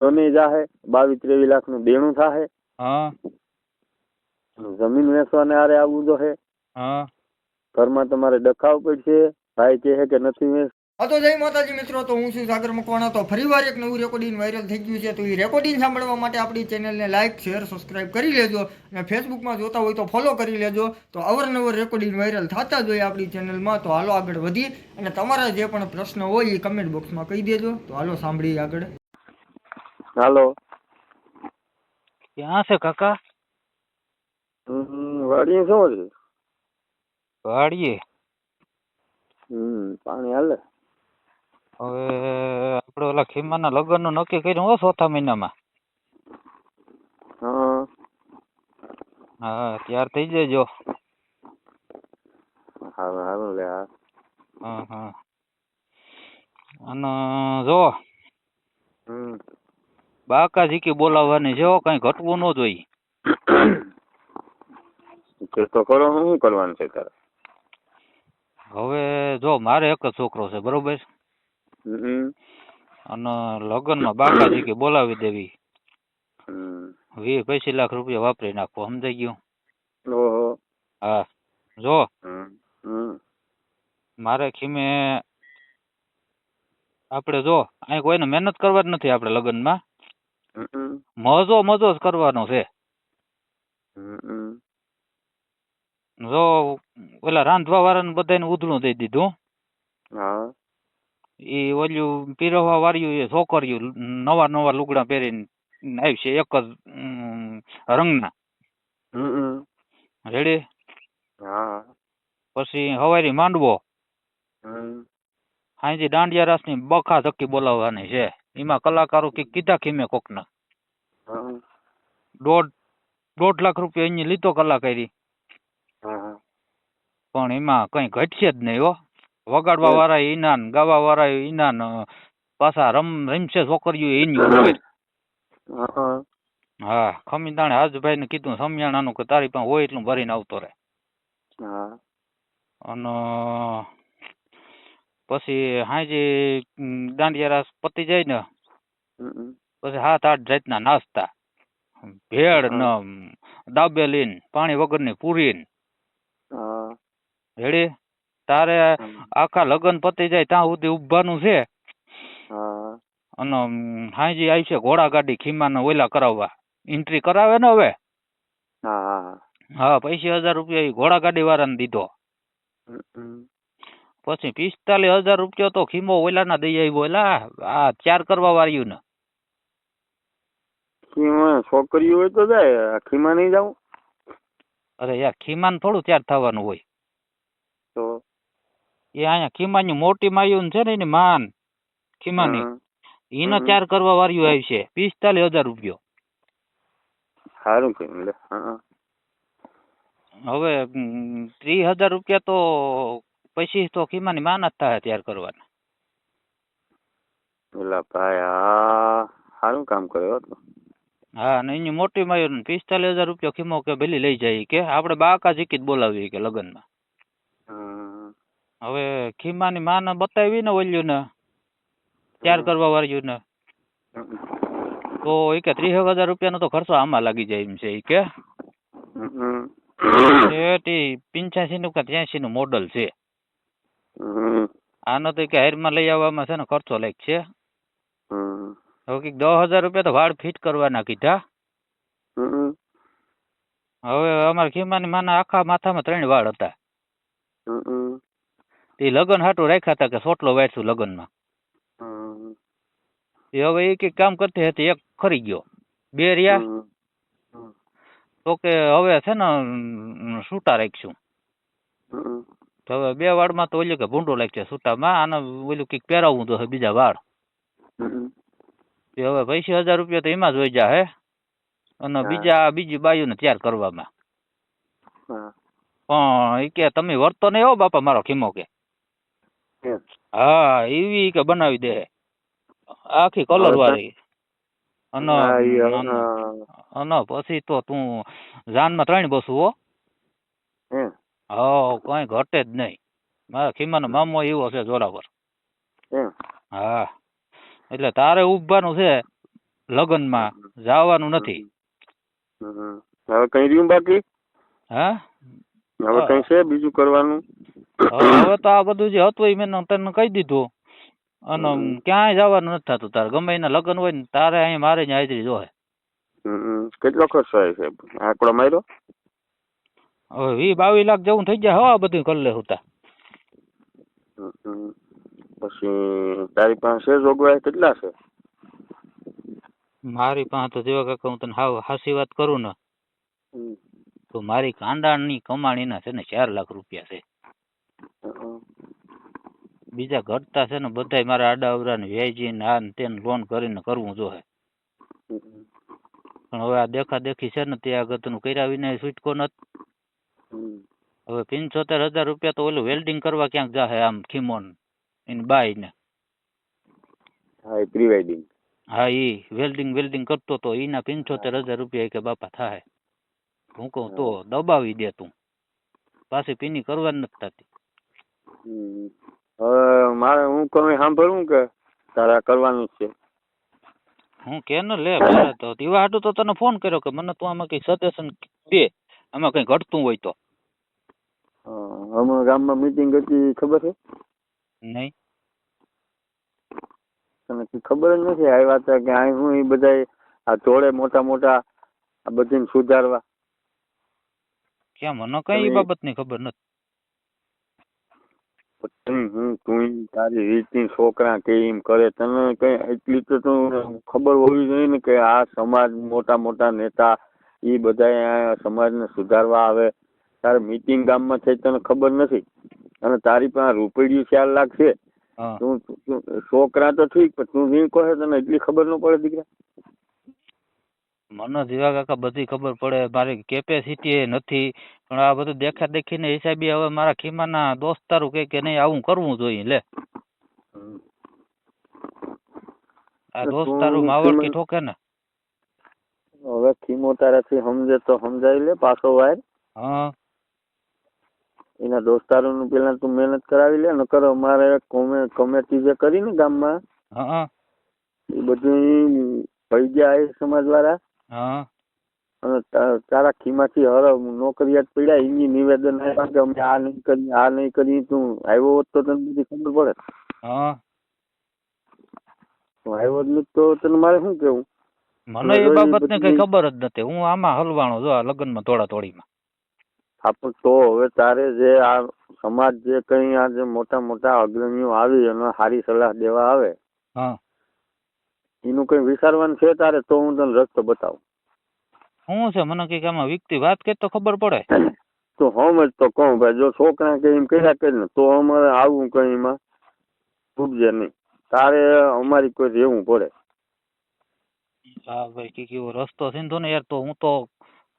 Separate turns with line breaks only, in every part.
બની જાહે 22-23 લાખ નું દેણું થાહે.
હા
જમીન વેચવાને આરે આવવું જોઈએ.
હા
ઘરમાં તમારે ડખાવ પડશે. ભાઈ કહે કે નથી વેચ.
હા તો જય માતાજી મિત્રો, તો હું છું સાગર મકવાણા. તો ફરીવાર એક નવું રેકોર્ડિંગ વાયરલ થઈ ગયું છે. તો એ રેકોર્ડિંગ સાંભળવા માટે આપણી ચેનલને લાઇક શેર સબસ્ક્રાઇબ કરી લેજો, અને ફેસબુકમાં જોતા હોય તો ફોલો કરી લેજો. તો અવરનવર રેકોર્ડિંગ વાયરલ થતા જ હોય આપણી ચેનલમાં. તો હાલો આગળ વધી, અને તમારા જે પણ પ્રશ્ન હોય એ કમેન્ટ બોક્સમાં કહી દેજો. તો હાલો સાંભળીએ આગળ.
હાલો.
ક્યાં છે કાકા?
વાડીએ શું છે?
વાડીએ.
પાણી હાલે.
હવે આપણે ઓલા ખીમાના લગ્નનું નક્કી કર્યું હો ચોથા મહિનામાં.
હા
હા ત્યાર થઈ જજો.
હારું હારું લે.
હા હા અને જો બાકાજી બોલાવવાની છે, કઈ ઘટવું ન જોઈએ.
તો કરો, શું કરવાનું છે તારે?
હવે જો મારે એક જ છોકરો છે બરોબર, અને લગ્નમાં બાકાજી બોલાવી દેવી. 20-25 લાખ રૂપિયા વાપરી નાખવો, સમજાઈ ગયું?
ઓહો.
હા જો મારે ખીમે આપણે જો અહીં કોઈને મહેનત કરવા જ નથી. આપણે લગ્નમાં મજો જ કરવાનો છે. જો ઓલા રાંધવા વાળાને બધાને ઉધડું દઈ દીધું. એ ઓલું પીરવવા વાળ્યું એ છોકરીયું નવા લુગડા પહેરીને આવી છે, એક જ રંગના. રેડી? પછી હવારી માંડવો, હાજી દાંડિયા રાસની બખા ધક્કી બોલાવવાની છે. એમાં કલાકારો કીધા ખીમે કોકના 1.5 લાખ રૂપિયા એની લીધો કલાકારી, પણ એમાં કઈ ઘટશે જ નહીં હો. વગાડવા વાળા ઈનાન, ગાવા વાળા ઈનાન, પાછા રમશે છોકરીઓ એની ઉપર. હા ખમીદાણે હાજભાઈ ને કીધું સમિયાણાનું કે તારી પાસે હોય એટલું ભરીને આવતો રહે. અને પછી હાજી દાંડિયા રાસ પતી જાય ને પછી 7-8 જાતના નાસ્તા, ભેળ ને દાબેલી ને પાણી વગરની પૂરી. રેડી? તારે આખા લગ્ન પતી જાય ત્યાં સુધી ઉભવાનું છે. અને હાજી આવી છે ઘોડા ગાડી ખીમાને ઓલા કરાવવા, એન્ટ્રી કરાવે ને હવે. હા 50,000 રૂપિયા એ ઘોડા ગાડી વાળાને દીધો. પછી 45,000 રૂપિયા તો ખીમો ઓલાના દઈ આવ્યો. ઓલા આ 4 કરવા વાળ્યું ને.
છોકરીઓ હોય તો જાય, ખીમા નહીં જાવ.
અરે યાર ખીમાને થોડું 4 થવાનું હોય.
તો
એ અહીંયા ખીમાની મોટી માયું છે ને એની માન ખીમાની, એને 4 કરવા વાળ્યું આવી છે 45,000 રૂપિયો.
સારું કેમ લે.
હવે 30,000 રૂપિયા તો પછી તો ખીમાની માન જ થાય તૈયાર કરવાના.
એલા ભાઈ સારું કામ કર્યો હતો.
હા અને એની મોટી માયું 45,000 રૂપિયા ખીમો કે ભેલી લઈ જાય કે આપણે બાકાજી જ બોલાવીએ કે લગ્નમાં. હવે ખીમાની માને બતાવી ને ઓલ્યું ને 4 કરવા વાળ્યું ને, તો એ કે 30,000 રૂપિયાનો તો ખર્ચો આમાં લાગી જાય એમ છે. એ કે 85 નું કે 83 નું મોડલ છે. આનો તો કે હારમાં લઈ આવવામાં છે ને ખર્ચો લાગ છે. હવે કંઈક 10,000 રૂપિયા તો વાળ ફિટ કરવાના કીધા. હવે અમારા ખીમાની માના આખા માથામાં 3 વાળ હતા. એ લગ્ન હાટું રાખ્યા હતા કે સોટલો વાળશું લગ્નમાં. એ હવે એક કામ કરતી હતી, એક ખરી ગયો, 2 રહ્યા. તો કે હવે છે ને છૂટા રાખશું. તો હવે 2 વાળમાં તો ઓલું કે ભૂંડો લાગશે છૂટામાં, આને ઓલું કંઈક પહેરાવવું તો બીજા વાળ. હવે 50,000 રૂપિયા તો એમાં જ વહી જાય. અને બીજી બાયુને તૈયાર કરવામાં. પણ એ કે તમે વર્તો નહીં હો બાપા મારો ખીમો કે. હા એવી કે બનાવી દે આખી કલર વાળી. અને પછી તો તું જાનમાં 3 બસું હો. હા કઈ ઘટે જ નહીં. મારા ખીમાનો મામો એવો છે જોરાવર. હા એટલે તારે ઉભવાનું છે લગ્નમાં જવાનું નથી.
હવે કઈ રહ્યું બાકી?
હા
હવે કઈ છે બીજું કરવાનું?
હવે તો આ બધું જે હતું એ મેં તને કહી દીધું. અને ક્યાંય જવાનું નથી થતું તારે. ગમે એના લગ્ન હોય ને તારે અહીં મારે જ હાજરી જોહે.
કેટલો ખર્ચો આવે છે આંકડો માર્યો?
હવે 20-22 લાખ જેવું થઈ જાય. હા બધું કરી લે હોતા.
પછી તારી પાસે જોગવાઈ કેટલા છે?
મારી પાસે તો જેવા કાકા હું તને હાસી વાત કરું ને તો મારી કાંડાની કમાણીના છે ને 4 લાખ રૂપિયા છે. બીજા ઘટતા છે ને બધાય મારા આડાઅવરા ને વ્યાજી ને આ ને તેને લોન કરીને કરવું જોઈએ. પણ હવે આ દેખાદેખી છે ને તે આગળનું કર્યા વિના છૂટકો નથી. હવે 75,000 રૂપિયા તો ઓલું વેલ્ડિંગ કરવા ક્યાંક જાહે આમ ખીમોન એની બાઈ ને.
હા પ્રી વેડિંગ.
હા ઈ વેલ્ડિંગ કરતો તો એના 75,000 રૂપિયા કે બાપા થાય. હું કહું તો દબાવી દે તું, પાછી પીની કરવાની નથી થતી.
હવે મારે હું કઈ સાંભળવું કે તારા કરવાનું છે?
હું કે ને લે મારે તો દીવા હાટું તો તને ફોન કર્યો કે મને તું આમાં કઈ સજેશન દે, આમાં કઈ ઘટતું હોય તો.
અમારા ગામમાં મીટિંગ હતી ખબર છે?
નહીં.
તને ખબર જ નથી આવ્યા હતા કે આ હું એ બધા આ જોડે મોટા આ બધીને સુધારવા?
ક્યાં મને કઈ બાબતની ખબર નથી.
તું તારી રીતની છોકરા કેમ કરે તને કઈ એટલી તો તું ખબર હોવી જોઈએ ને કે આ સમાજ મોટા નેતા એ બધા સમાજને સુધારવા આવે. તારે મીટિંગ ગામમાં થઈ તને ખબર નથી અને તારી પાસે રૂપિયું 4 લાખ છે. તું છોકરા તો ઠીક પણ તું નહીં કહે તને એટલી ખબર ન પડે દીકરા?
મને જીવા કાકા બધી ખબર પડે, મારી કેપેસિટી નથી. પણ આ બધું દેખાદેખીને હિસાબે હવે મારા ખીમાના દોસ્તારું કે નહીં આવું કરવું જોઈએ. લે આ દોસ્તારું માવડકી ઠોકે ને.
હવે ખીમો તારાથી સમજે તો સમજાવી લે પાછો વાર.
હા
એના દોસ્તારોનું પેલા તું મહેનત કરાવી લે. નકર અમારે કમિટી જે કરી ને ગામમાં એ બધું થઈ ગયા સમાજ વાળા. અને તારા ખીમાથી હર નોકરિયાત પડ્યા એની નિવેદન આપ્યા કે અમે આ નહીં કરી. તું આવ્યો હોત તો તને બધી ખબર પડે. તું આવ્યો જ નથી તો તને મારે શું કેવું?
મને એ બાબતને કઈ ખબર જ નથી. હું આમાં હલવાણો જો આ લગ્નમાં થોડીમાં.
આપણ તો હવે તારે જે આ સમાજ જે કઈ આ જે મોટા અગ્રણીઓ આવી અને સારી સલાહ દેવા આવે એનું કઈ વિચારવાનું છે તારે તો હું તને રસ્તો બતાવું.
શું છે મને કઈક આમાં વ્યક્તિ વાત કરી તો ખબર પડે.
તો હમ જ તો કહું ભાઈ જો છોકરા કઈ એમ કર્યા કરીને તો અમારે આવું કઈ એમાં ડૂબજે નહીં. તારે અમારી કોઈ રહેવું પડે.
હા ભાઈ કઈક એવો રસ્તો છે ને યાર. તો હું તો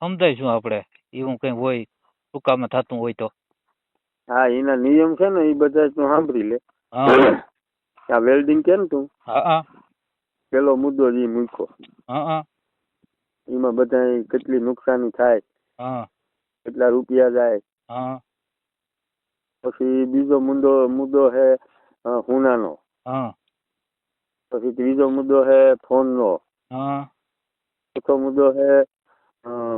સમજાઈશું આપણે એવું કઈ હોય ટૂંકામાં થતું હોય તો.
હા એના નિયમ છે ને એ બધા તું સાંભળી લે. આ વેલ્ડિંગ કે ને તું પેલો મુદ્દો જ મૂક્યો. એમાં બધા કેટલી નુકસાની થાય, કેટલા રૂપિયા જાય. પછી બીજો મુદ્દો છે હુનાનો. પછી ત્રીજો મુદ્દો છે ફોનનો. ચોથો મુદ્દો છે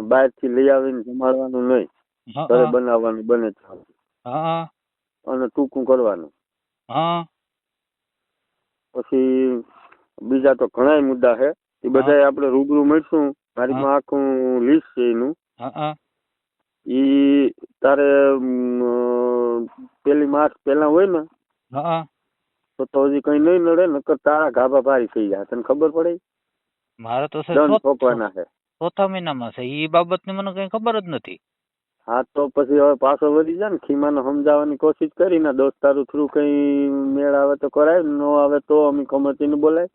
બહારથી લઈ આવીને જમાડવાનું નહીં, ઘરે બનાવવાનું બને અને ટૂંકું કરવાનું. પછી બીજા તો ઘણા મુદ્દા છે એ બધા આપણે રૂબરૂ મળશું. મારી માં આખું લિસ્ટ છે એનું. ઈ તારે 1 માર્ચ પહેલા હોય ને તો હજી કઈ નહીં નડે. નકર તારા ગાભા ભારી થઈ જાય. તને ખબર પડે?
મારે તો
દંડ ઠોકવાના છે.
4થા મહિનામાં છે એ બાબતની મને કઈ ખબર જ નથી.
હા તો પછી હવે પાછો વધી જાય ને. ખીમાને સમજાવવાની કોશિશ કરીને દોસ્તારું થ્રુ કઈ મેળ આવે તો કરાય, ન આવે તો અમે કમિટીને બોલાય.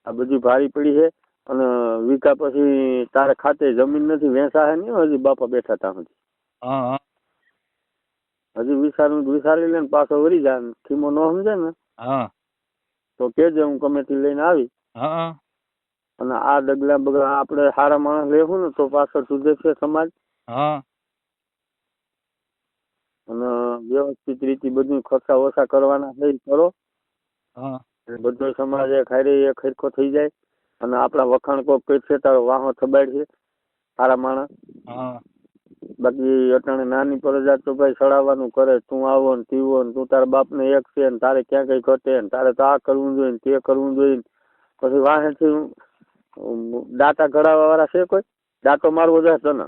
આ બધી ભારી પડી છે. અને વીકા પછી તારે ખાતે જમીન નથી વેચા હે નહીં હજી બાપા બેઠા તા હજી વિચારી લે ને પાછો વળી જાય. ખીમો ન સમજે ને તો કેજે હું કમિટી લઈને આવી. અને આ ડગલા બગલા આપણે સારા માણસ લેવું ને તો પાછળ સુધે છે સમાજ. અને વ્યવસ્થિત રીતે બધું ખર્ચા ઓછા કરવાના છે કરો. બધો સમાજ એક હારે એક હરખો થઈ જાય અને આપણા વખાણ કોક કરશે તારો વાહો થબાડ છે સારા માણસ. બાકી અટાણે નાની પ્રજા તો ભાઈ સડાવવાનું કરે, તું આવો ને પીવો ને તું તારા બાપને એક છે ને તારે ક્યાં કઈ ઘટે ને તારે તો આ કરવું જોઈએ ને તે કરવું જોઈએ. પછી વાહેથી દાંતા ઘડાવા વાળા છે કોઈ? દાંતો મારવો જાય તને?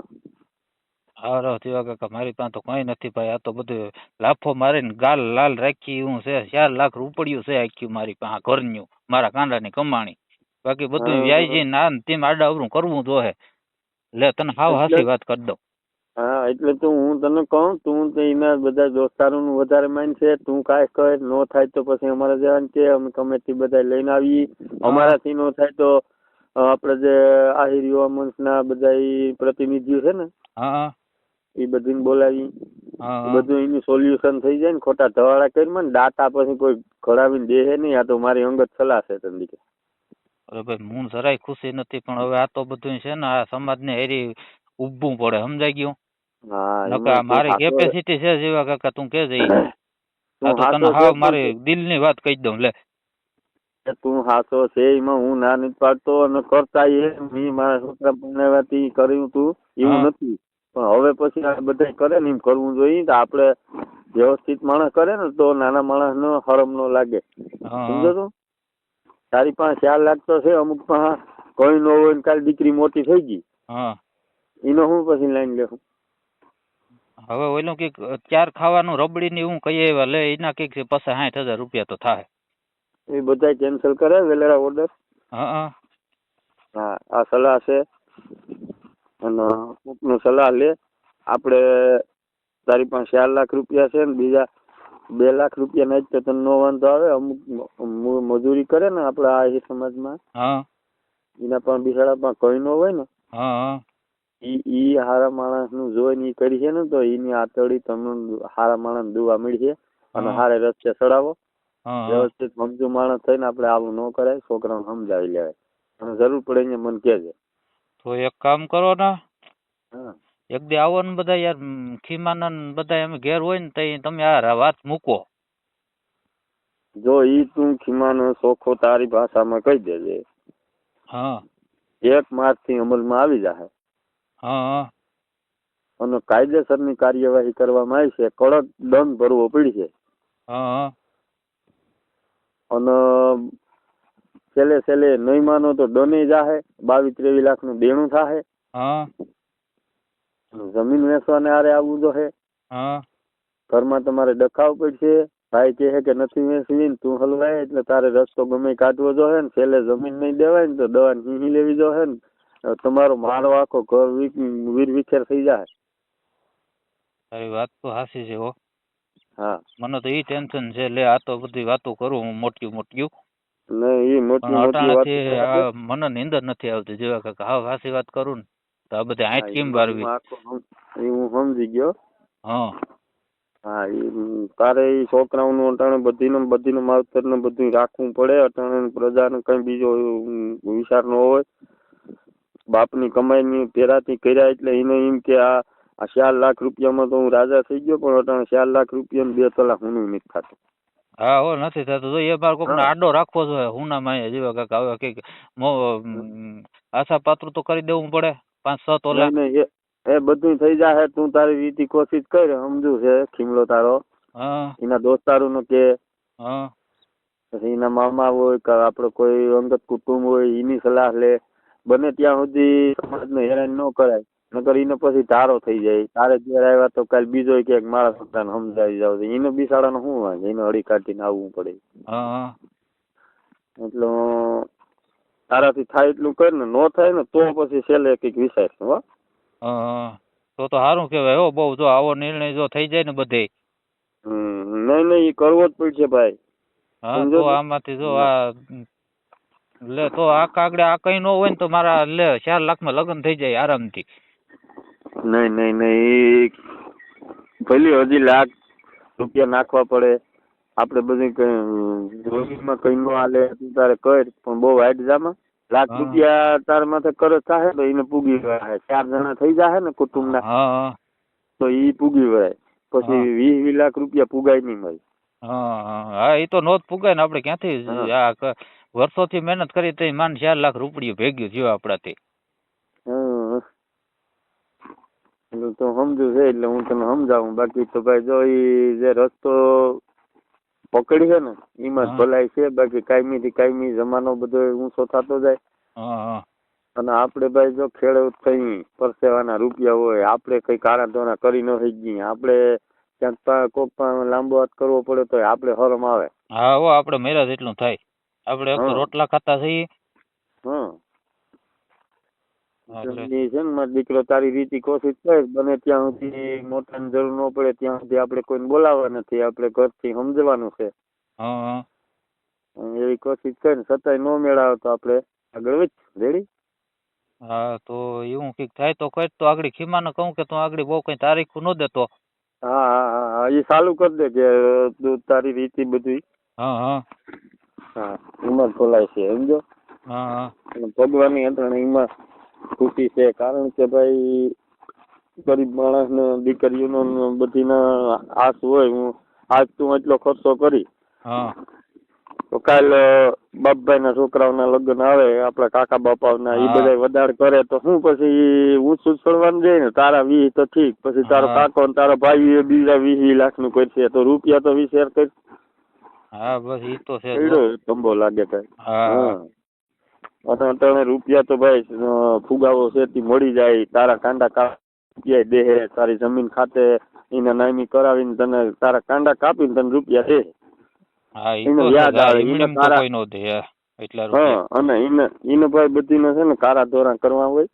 હારો થયો કાકા, મારી પાસે તો કઈ નથી ભાઈ. આ તો બધું લાફો મારીને ગાલ લાલ રાખી હું છે. 4 લાખ રૂપિયું છે આખ્યું મારી પાસે ઘરનું, મારા કાંડાની કમાણી. બાકી બધું વ્યાજી ના તેમ આડા અવરું કરવું જોઈએ. લે તને હાવ હાસી વાત કરી દઉં.
હા એટલે તો હું તને કહું, તું તો એના બધા દોસ્તારોનું વધારે માઇન્ડ છે. તું કાંઈ કહે ન થાય તો પછી અમારે જવાનું છે, અમે કમેટી બધા લઈને આવીએ. અમારાથી ન થાય તો આપણે જે આહિર યુવા મંચના બધા પ્રતિનિધિઓ છે ને, એ બધીને બોલાવી, બધું એનું સોલ્યુશન થઈ જાય ને. ખોટા ધવાડા કરીને ને દાતા પછી કોઈ ઘડાવીને દે નહીં. આ તો મારી અંગત સલાહ છે તને.
અરે ભાઈ હું જરાય ખુશી નથી, પણ હવે આ તો બધું છે ને આ સમાજને હેરી ઉભવું પડે, સમજાઈ ગયું? હા, મારી કેપેસિટી છે જેવા કાકા, તું કે જઈ તને હાવ મારી દિલની વાત કહી દઉં. લે
તું હાસો છે, એમાં હું ના નથી પાડતો અને કરતા એ મારા છોકરા બનાવવાથી કર્યું તું એવું નથી. પણ હવે પછી આ બધા કરે ને એમ કરવું જોઈએ. તો આપણે વ્યવસ્થિત માણસ કરે ને તો નાના માણસ નો હરમ નો લાગે, સમજો તું? તારી પાસે 4 લાખ તો છે, અમુક પાસે કોઈ નો હોય ને કાલે દીકરી મોટી થઈ ગઈ, એનો હું પછી લાઈન લેવું?
હવે ઓલું કઈક 4 ખાવાનું રબડી ની હું કહીએ એવા લે, એના કઈક 50,000 રૂપિયા તો થાય.
એ બધા કેન્સલ કરે વેલેરા ઓર્ડર. હા, આ સલાહ છે અને કોકનું સલાહ લે. આપણે તારી પાસે 4 લાખ રૂપિયા છે ને બીજા 2 લાખ રૂપિયા ના જ તો તને નો વાંધો આવે. અમુક મજૂરી કરે ને આપડા આ સમાજમાં, એના પણ બિચારા પણ કઈ નો હોય ને, ઈ હારા માણસ નું જોઈને ઈ કરી છે ને, તો એની આતડી તમને હારા માણસ દુવા મળી છે અને હારે રસ્તે ચડાવો. વ્યવસ્થિત સમજુ માણસ થઈને આપણે આવું ન કરાય, છોકરાને સમજાવી લેવાય. અને જરૂર પડે ને મને કહેજે.
તો એક કામ કરો ને, એક દી આવો ને બધા યાર, ખીમાના બધા એમ ઘેર હોય ને તો તમે આ વાત મૂકો.
જો ઈ તું ખીમાનો ચોખ્ખો તારી ભાષામાં કહી દેજે. 1 માર્ચ થી અમલમાં આવી જાય અને કાયદેસરની કાર્યવાહી કરવામાં આવી છે. કડક દંડ ભરવો પડશે અને છેલ્લે નહીં માનો તો દંડ જાહે. 22-23 લાખ નું દેણું થાહે. જમીન વેચવાને આરે આવવું જોઈએ. ઘરમાં તમારે ડખાવ પડશે. ભાઈ કહે કે નથી વેચવી, તું હલવાય એટલે તારે રસ્તો ગમે કાઢવો જોઈએ ને. છેલ્લે જમીન નહીં દેવાય ને તો દવા હિહી લેવી જોઈએ ને. તમારો મારો આખો ઘર વીર વિખેર થઈ જાય.
તારી વાત તો હાસી છે હો.
હા,
મને તો ઈ ટેન્શન છે. લે આ તો બધી વાતો કરું હું મોટી નહીં,
એ મોટી
મને નીંદર નથી આવતી જેવા કાકા. હા હાસી વાત કરું ને તો આ બધી આંખ કેમ વારવી,
હું સમજી ગયો. હા, તારે એ છોકરાઓનું અટાણે બધીનું માવતર ને બધું રાખવું પડે. અટાણે પ્રજાને કઈ બીજો વિચાર ન હોય. બાપની કમાઈની પેરાથી કર્યા એટલે એને એમ કે આ 4 લાખ રૂપિયામાં તો હું રાજા થઈ ગયો, પણ અટાણે 4 લાખ રૂપિયા 2 તલાક હું નથી થતું.
હા હો, નથી થતું. તો એ બાર કોક ને આડો રાખવો જોઈએ હુના માં જેવા કાકા. હવે કઈક આશા પાત્ર તો કરી દેવું પડે. 5-6 તોલા
એ બધું થઈ જાય. તું તારી રીતે કોશિશ કર. સમજુ છે ખીમલો તારો, એના દોસ્તારો નો કે, પછી એના મામા હોય કે આપડે કોઈ અંગત કુટુંબ હોય એની સલાહ લે. બને ત્યાં સુધી સમાજને હેરાન ન કરાય, નકર એને પછી ધારો થઈ જાય. તારે ઘેર આવ્યા તો કાલ બીજો કે મારા છોકરાને સમજાવી જાવ. એને બિસાડાનો શું વાંધો, એને હળી કાઢીને આવવું પડે. એટલે તારાથી થાય એટલું કર ને, નો થાય ને તો પછી છેલ્લે કઈક વિચાર.
તો સારું કેવાય હો બહુ. જો આવો નિર્ણય જો થઈ જાય ને બધે,
નહીં એ કરવો જ પડશે ભાઈ.
તો આમાંથી જો આ લે તો આ કાગડે આ કઈ નો હોય ને તો મારા લે 4 લાખમાં લગ્ન થઈ જાય આરામથી.
નહીં ભલે હજી લાખ રૂપિયા નાખવા પડે. આપડે બધી જમીનમાં કઈ નો હાલે તારે કર, પણ બહુ હાઈટ જામાં. લાખ રૂપિયા તાર માથે કરજ થાય તો એને પૂગી વળાય. 4 જણા થઈ જાય ને કુટુંબ ના, તો ઈ પૂગી વળાય. પછી 20 લાખ રૂપિયા પૂગાય નહીં ભાઈ.
હા એ તો નોંધ પુગાય ને આપણે ક્યાંથી આ વર્ષોથી મહેનત કરી તો માન 4 લાખ રૂપિયા ભેગ્યું થયું આપણાથી.
તો સમજુ છે એટલે હું તને સમજાવું. બાકી તો ભાઈ જો ઈ જે રસ્તો પકડી છે ને એમાં જ ભલાઈ છે. બાકી કાયમી થી કાયમી જમાનો બધો ઊંચો થતો જાય. અને આપણે ભાઈ જો ખેડૂત થઈ પરસેવાના રૂપિયા હોય, આપણે કઈ કાળા ધોણા કરી ન થઈ ગઈ, આપણે ક્યાંક કોક લાંબો હાથ કરવો પડે તો આપણે શરમ આવે.
હા હો, આપણે મેરા જેટલું થાય. આપણે રોટલા ખાતા છીએ.
છે ને મારો દીકરો તારી રીતે કોશિશ કરે બને ત્યાં સુધી મોટાની જરૂર ન પડે ત્યાં સુધી આપણે કોઈને બોલાવવા નથી. આપણે ઘરથી સમજવાનું છે. એવી કોશિશ કરીને છતાંય ન મેળાવે તો આપણે આગળ વધ રેડી.
હા તો એવું કઈક થાય તો કઈ તો આગળ ખીમાને કહું કે તું આગળ બહુ કઈ તારીખ ન દેતો.
હા એ ચાલુ કરી દે કે તું તારી રીતે બધું. હા એમાં ખોલાય છે સમજો. ભગવાનની યંત્રણા એમાં ખુશી છે. કારણ કે ભાઈ ગરીબ માણસ ને દીકરીઓનો બધીના આસ હોય. હું આજ તું એટલો ખર્ચો કરી તો કાલ બાપભાઈ ના છોકરાઓના લગ્ન આવે, આપડા કાકા બાપાના, એ બધા વધારે કરે તો શું પછી ઊંચું ચડવાનું જાય ને. તારા 20 તો ઠીક, પછી તારો કાકો ને તારા ભાઈ બીજા 20 લાખ નું કરશે તો રૂપિયા તો 20 કરી.
હા બસ ઈ તો છે.
તંબો લાગે કઈ. અને રૂપિયા તો ભાઈ ફુગાવો છે મળી જાય. તારા કાંડા કાપી દે, તારી જમીન ખાતે એને નામી કરાવીને તને તારા કાંડા કાપીને તને રૂપિયા દે. યાદ આવે અને એને ભાઈ બધી છે ને કારા ધોરણ કરવા હોય.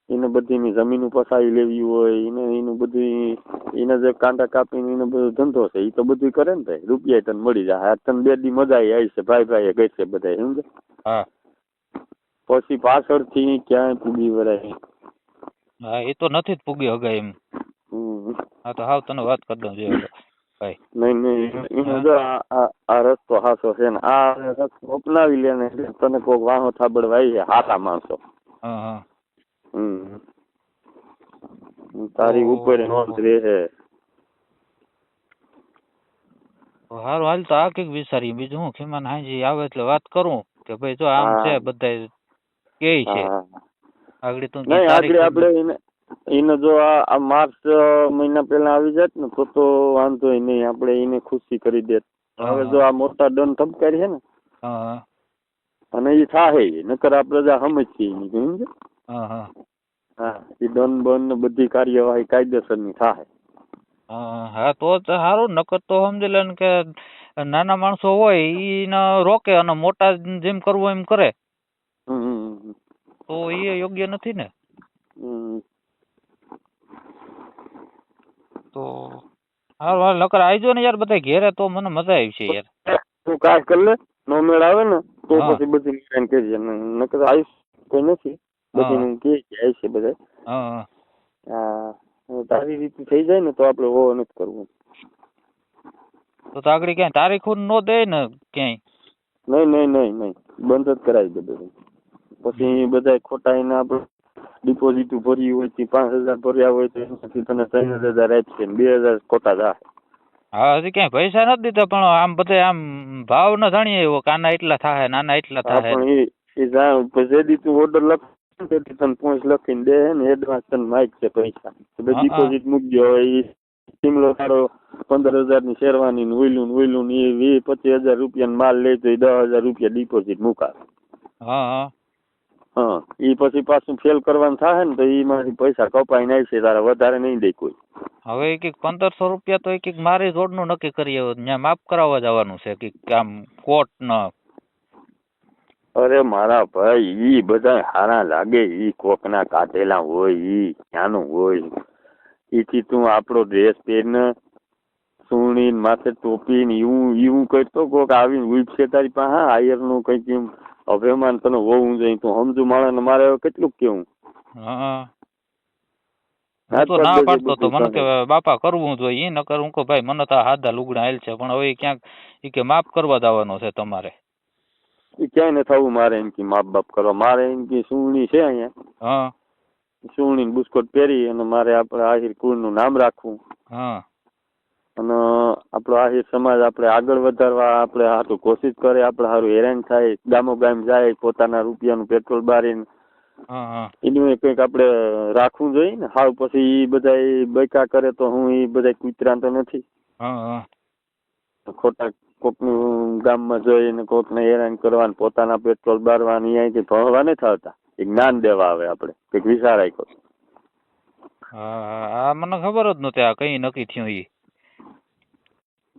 એને બધી જમીન પસાવી લેવી હોય. એનું બધું એને જે કાંડા કાપીને એને બધો ધંધો છે એ તો બધું કરે ને ભાઈ. રૂપિયા તને મળી જાય. તને 2 દી મજા આવી છે. ભાઈ ગઈ છે બધા સમજે. પછી પાછળ થી ક્યાંય પૂગી વરાય.
હા એ તો નથી જ પૂગી હગાય એમ. હા તો હાવ તને વાત કરી દઉં છે ભાઈ.
નહીં આ રસ્તો હાસો છે ને. આ રસ્તો અપનાવી લે ને તને કોઈક વાહો થાબડવા આવી છે હાથા માણસો. તારી ઉપર નોંધ રહે છે.
સારું હાલ તો આ કઈક વિચારીએ. બીજું હું ખીમાન હાજી આવે એટલે વાત કરું કે ભાઈ જો આમ છે બધા કે છે. આગળ તું
આપણે એને જો આ માર્ચ મહિના પેલા આવી જાત ને તો વાંધો નહીં. આપણે એને ખુશી કરી દે. હવે જો આ મોટા દંડ ધબકારી છે ને અને એ થાય નકર આ પ્રજા સમજતી સમજે. એ દંડ બંધ બધી કાર્યવાહી કાયદેસર ની થાય.
હા તો સારું. નકર તો સમજી લે કે નાના માણસો હોય એને રોકે અને મોટા જેમ કરવું એમ કરે તો એ યોગ્ય નથી ને. તો હાલ નકર આવજો ને યાર બધા ઘેરે તો મને મજા આવી છે યાર.
તું કાંઈ કર લે. નો મેળ આવે ને તો પછી બધી નિશાન કહેજે. નકર આવીશ કોઈ નથી. બધી કે આવી છે બધા. તારી રીતે થઈ જાય ને તો આપણે ઓવર નથી કરવું.
તો આગળ ક્યાંય તારીખ નો દે ને ક્યાંય.
નહીં બંધ જ કરાવી દે બધું. પછી બધા ખોટા એને આપણે ડિપોઝિટ ભરી હોય 5,000 ભર્યા હોય તો એમાંથી તને 3,000 આપશે 2,000 ખોટા જાય.
હા હજી ક્યાંય પૈસા નથી દીધા પણ આમ બધા આમ ભાવ ન જાણીએ એવો કાના એટલા થાય નાના એટલા થાય.
જે દી તું ઓર્ડર લખ તેથી તને 5 લખીને દે ને એડવાન્સ તને માઇક છે પૈસા. ડિપોઝિટ મૂકજો હોય. શિમલો તારો 15,000 ની શેરવાની ને ઓઈલું ને 20-25,000 રૂપિયા માલ લે તો 10,000 રૂપિયા ડિપોઝિટ મુકાવે. એ પછી પાછું ફેલ કરવાનું થાય ને તો એમાંથી પૈસા કપાઈ નાય છે. તારા વધારે નહીં દે કોઈ.
હવે એક 1,500 રૂપિયા તો એક મારી જોડનું નક્કી કરીએ. ત્યાં માફ કરાવવા જવાનું છે કે આમ કોર્ટ ન.
અરે મારા ભાઈ ઈ બધા હારા લાગે. ઈ કોકના કાઢેલા હોય ઈ ક્યાંનું હોય. એથી તું આપણો ડ્રેસ પહેરીને સુણી માથે ટોપી ને એવું કરતો કોક આવીને ઉઈપશે તારી પાસે આયર નું કઈક એમ અભિમાન તને હોવું જોઈએ. તું સમજુ માણસ ને મારે કેટલું કેવું.
તો ના પાડતો તો મને કે બાપા કરવું જોઈએ. ન કરું કે ભાઈ મને તો હાદા લુગડા હાલ છે પણ હવે ક્યાંક કે માફ કરવા જવાનો છે તમારે.
એ ક્યાંય ને થવું મારે એમ કે માપ બાપ કરવા. મારે એમ કે સુણી છે અહીંયા. સુણી બુસ્કોટ પહેરી અને મારે આપણે આહિર કુળ નું નામ રાખવું. અને આપણો આહિર સમાજ આપણે આગળ વધારવા આપણે હાથું કોશિશ કરે, આપણે સારું હેરાન થાય, ગામો ગામ જાય, પોતાના રૂપિયાનું પેટ્રોલ બારીને એનું કંઈક આપણે રાખવું જોઈએ ને. હાવ પછી બધા બૈકા કરે તો હું એ બધા કૂતરા તો નથી. ખોટા કોકનું ગામમાં જઈને કોકને હેરાન કરવાનું, પોતાના પેટ્રોલ બારવાની, અહીંથી ભણવા નથી આવતા, એ જ્ઞાન દેવા આવે આપણે કંઈક વિચાર આપ્યો.
હા મને ખબર જ નહોતી આ કઈ નક્કી થયું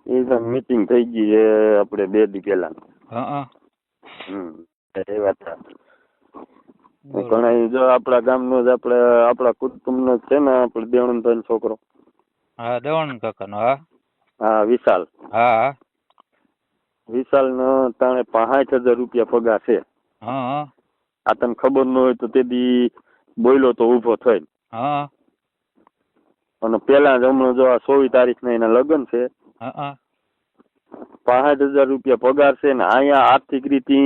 એ મીટિંગ થઈ ગઈ છે આપણે 2 દી પહેલા. એ વાત ઘણા જો આપણા ગામનો જ આપણા કુટુંબનો છે ને, આપણે દેવણભાઈ છોકરો.
હા દેવણ કાકાનો.
હા વિશાલ.
હા
વિશાલ નો તાણે 65,000 રૂપિયા પગાર છે. આ તને ખબર ન હોય તો તે દી બોલ્યો તો ઉભો થઈ. અને પેલા જ હમણાં જો આ 24 તારીખ ના એના લગ્ન છે. 65,000 રૂપિયા પગાર છે ને અહીંયા આર્થિક રીતે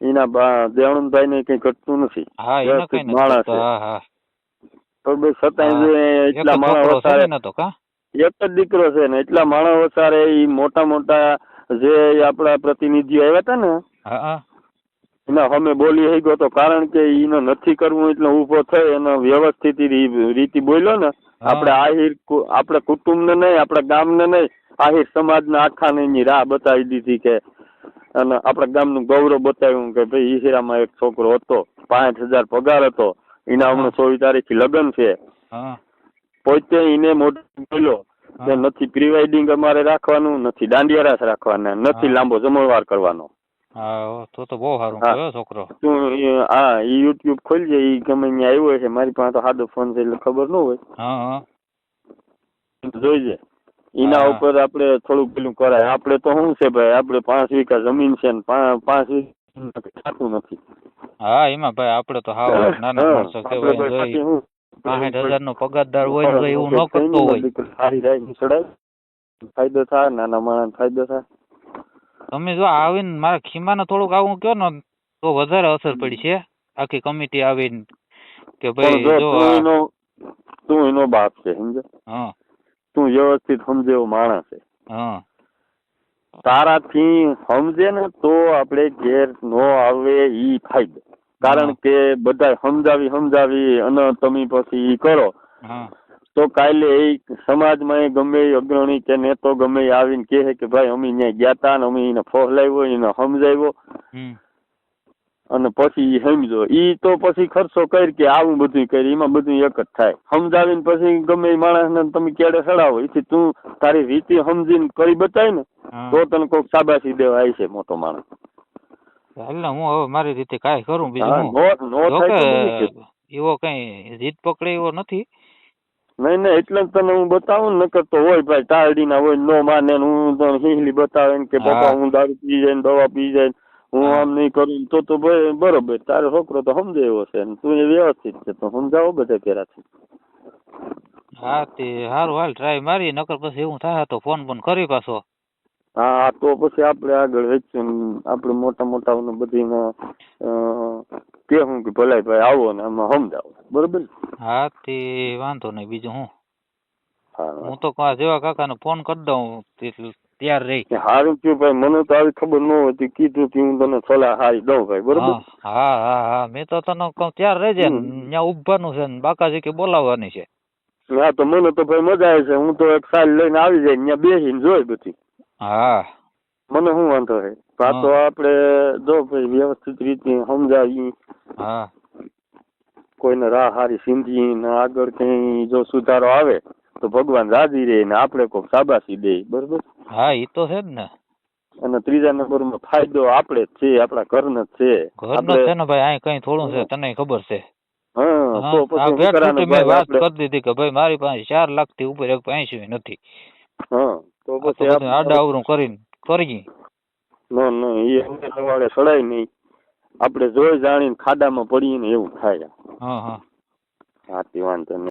એના દેવણભાઈ ને કઈ ઘટતું નથી. માણસ છે છતાંય એટલા માણસ વસારે, એક જ દીકરો છે ને એટલા માણસ વસારે એ મોટા મોટા જે આપડા પ્રતિનિધિઓ આવ્યા હતા ને એના અમે બોલી થઈ ગયો તો, કારણ કે એને નથી કરવું એટલે ઉભો થઈ અને વ્યવસ્થિત રીતિ બોલ્યો ને. આપણે આહિર આપણે કુટુંબ ને નહીં, આપણા ગામ ને નહીં, આહિર સમાજ ને આખા ને એની રાહ બતાવી દીધી કે, અને આપણા ગામ નું ગૌરવ બતાવ્યું કે ભાઈ ઈશરામાં એક છોકરો હતો, 65,000 પગાર હતો, એના હમણાં 24 તારીખ લગ્ન છે. પોતે એને મોટો બોલ્યો કે નથી પ્રી વેડિંગ અમારે રાખવાનું, નથી દાંડિયા રાસ રાખવાના, નથી લાંબો જમણવાર કરવાનો.
તો બહુ સારું કહેવાય છોકરો.
તું હા ઈ યુટ્યુબ ખોલજે, ઈ ગમે ત્યાં આવ્યો છે, મારી પાસે તો સાદો ફોન છે એટલે ખબર ન હોય. જોઈજે એના ઉપર આપણે થોડુંક પેલું કરાય. આપણે તો શું છે ભાઈ, આપણે 5 વીઘા જમીન છે ને 5 વીઘા થતું નથી.
એમાં ભાઈ આપણે તો હાવ નાના માણસો કહેવાય. 65,000 નો પગારદાર હોય ને એવું ન કરતો હોય.
સારી રાય ચડાય, ફાયદો થાય, નાના માણસ ફાયદો થાય.
તમે જો આવીને મારા ખીમાને થોડુંક આવું કયો ને તો વધારે અસર પડી છે. આખી કમિટી આવીને કે ભાઈ જો
તું એનો બાપ છે સમજે, તું વ્યવસ્થિત સમજે એવો માણસ છે. તારાથી સમજે ને તો આપણે ઘેર નો આવે ઈ ફાયદો. કારણ કે બધા સમજાવી અને તમે પછી કરો તો કાલે એ સમાજમાં ગમે અગ્રણી કે નેતો ગમે આવીને કહે કે ભાઈ અમે ત્યાં ગયા તા ને અમે એને ફોહલાવ્યો, એને સમજાવ્યો, અને પછી સમજો ઈ તો પછી ખર્ચો કરી કે આવું બધું કરી, એમાં બધું એક જ થાય. સમજાવીને પછી ગમે એ માણસને તમે કેડે સડાવો, એથી તું તારી રીતે સમજીને કરી બતાય ને તો તને કોઈક શાબાશી દેવા આવી છે મોટો માણસ.
હું હવે મારી રીતે કાંઈ કરું બીજું એવો કઈ જીત પકડે એવો નથી.
નહીં એટલે તને હું બતાવું ને, નકર તો હોય ભાઈ ટાળડી ના હોય નો માને, હું તને હિંહલી બતાવે કે પપ્પા હું દારૂ પી જાય ને દવા પી જાય હું આમ નહીં કરું તો ભાઈ બરોબર, તારો છોકરો તો સમજે એવો છે ને તું એ વ્યવસ્થિત છે તો સમજાવો બધા પેરાથી.
તે સારું હાલ ટ્રાય મારી, નકર પછી એવું થાય તો ફોન કરી પાછો.
હા તો પછી આપણે આગળ વેચશું, આપણે મોટા બધીમાં કેવું કે ભલાઈ ભાઈ આવો ને આમાં સમજાવો, બરોબર.
તે વાંધો નહીં બીજું હું તો જેવા કાકાને ફોન કરી દઉં તૈયાર રહી.
સારું થયું ભાઈ, મને તો આવી ખબર ન હતી, કીધું હું તને સલાહ સારી દઉં ભાઈ, બરોબર.
હા મેં તો તને કહું તૈયાર રહેજે, ત્યાં ઉભવાનું છે ને બાકાજી કે બોલાવવાની છે.
હા તો મને તો ભાઈ મજા આવે છે, હું તો એક સાલ લઈને આવી જાય ત્યાં બેસીને જોઈ બધી. મને શું વાંધો છે, આ તો આપણે જો ભાઈ વ્યવસ્થિત રીતે સમજાવી, કોઈને રાહ હારી સિંધી ને આગળ કઈ જો સુધારો આવે તો ભગવાન રાજી રહે ને આપણે કોઈ શાબાશી દે, બરોબર.
એ તો છે જ ને.
અને ત્રીજા નંબરમાં ફાયદો આપણે જ છે, આપણા ઘરનો જ છે.
ઘરનો છે ને ભાઈ, અહીં કઈ થોડું છે તને ખબર છે.
તો પછી
મેં વાત કરી દીધી કે ભાઈ મારી પાસે 4 લાખ થી ઉપર 80 નથી.
તો પછી
આડાવરું કરીને કરી
એ સવારે સડાય નહીં, આપણે જોઈ જાણીને ખાડામાં પડીએ ને એવું થાય.
હા
વાંધો નહીં.